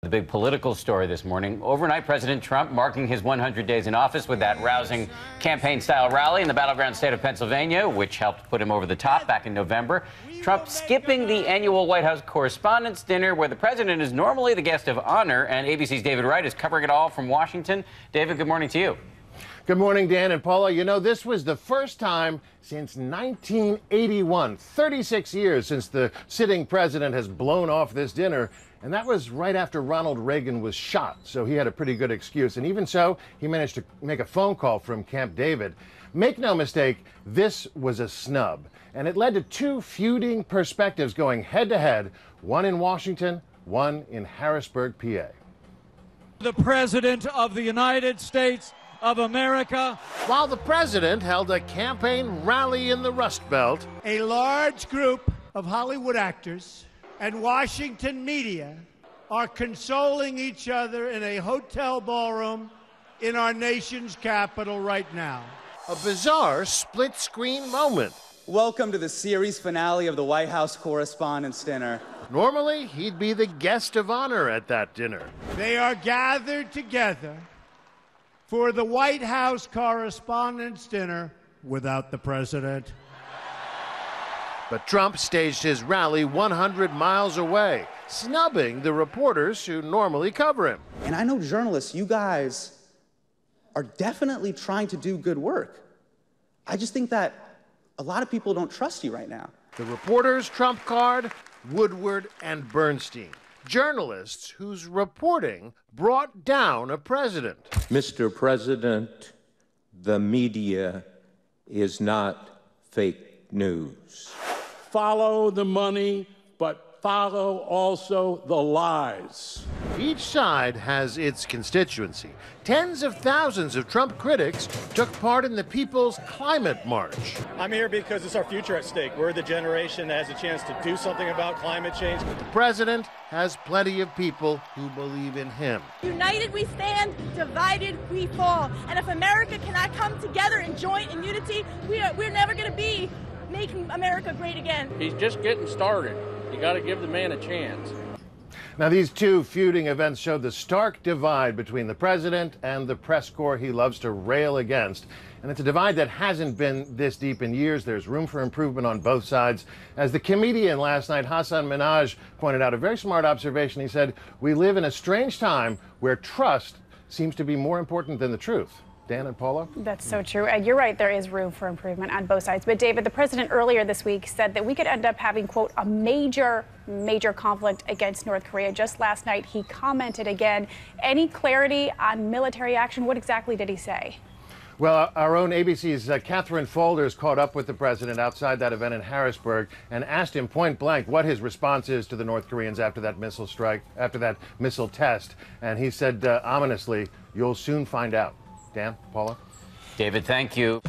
The big political story this morning. Overnight, President Trump marking his 100 days in office with that rousing campaign-style rally in the battleground state of Pennsylvania, which helped put him over the top back in November. Trump skipping the annual White House Correspondents Dinner, where the president is normally the guest of honor, and ABC's David Wright is covering it all from Washington. David, good morning to you. Good morning, Dan and Paula. You know, this was the first time since 1981, 36 years since the sitting president has blown off this dinner. And that was right after Ronald Reagan was shot, so he had a pretty good excuse. And even so, he managed to make a phone call from Camp David. Make no mistake, this was a snub. And it led to two feuding perspectives going head-to-head, one in Washington, one in Harrisburg, PA. The President of the United States of America. While the president held a campaign rally in the Rust Belt, a large group of Hollywood actors and Washington media are consoling each other in a hotel ballroom in our nation's capital right now. A bizarre split-screen moment. Welcome to the series finale of the White House Correspondents Dinner. Normally, he'd be the guest of honor at that dinner. They are gathered together for the White House Correspondents' Dinner without the president. But Trump staged his rally 100 miles away, snubbing the reporters who normally cover him. And I know journalists, you guys are definitely trying to do good work. I just think that a lot of people don't trust you right now. The reporters' trump card, Woodward and Bernstein. Journalists whose reporting brought down a president. Mr. President, the media is not fake news. Follow the money, but follow also the lies. Each side has its constituency. Tens of thousands of Trump critics took part in the People's Climate March. I'm here because it's our future at stake. We're the generation that has a chance to do something about climate change. The president has plenty of people who believe in him. United we stand, divided we fall. And if America cannot come together and join in unity, we're never going to be making America great again. He's just getting started. You got to give the man a chance. Now, these two feuding events showed the stark divide between the president and the press corps he loves to rail against. And it's a divide that hasn't been this deep in years. There's room for improvement on both sides. As the comedian last night, Hassan Minhaj, pointed out a very smart observation. He said, "We live in a strange time where trust seems to be more important than the truth." Dan and Paula? That's so true. And you're right, there is room for improvement on both sides. But David, the president earlier this week said that we could end up having, quote, a major conflict against North Korea. Just last night, he commented again. Any clarity on military action? What exactly did he say? Well, our own ABC's Catherine Faulders caught up with the president outside that event in Harrisburg and asked him point blank what his response is to the North Koreans after that missile strike, after that missile test. And he said ominously, "You'll soon find out." Dan, Paula? David, thank you.